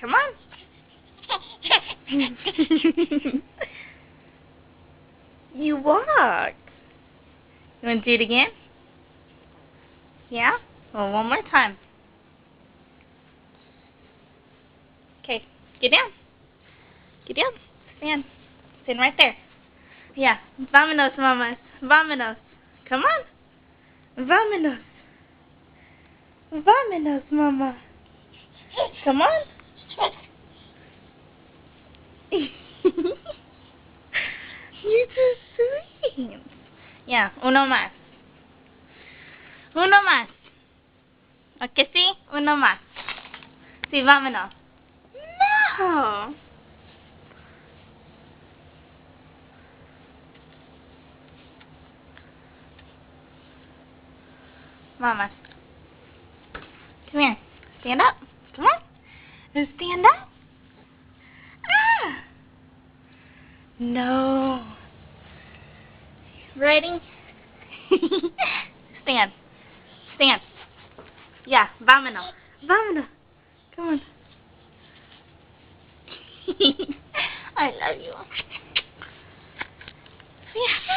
Come on. You walked. You want to do it again? Yeah? Well, one more time. Okay, get down. Get down. Stand. Stand right there. Yeah. Vámonos, mamas. Vámonos. Come on. Vámonos. Vámonos, mama. Come on. You're too sweet. Yeah, uno más. Uno más. ¿Ok, sí? Uno más. Sí, vámonos. No. Mama. Come here. Stand up. Come on. Stand up. Ah. No. Ready? Stand. Stand. Yeah, vámonos. Vámonos. Come on. I love you. Yeah.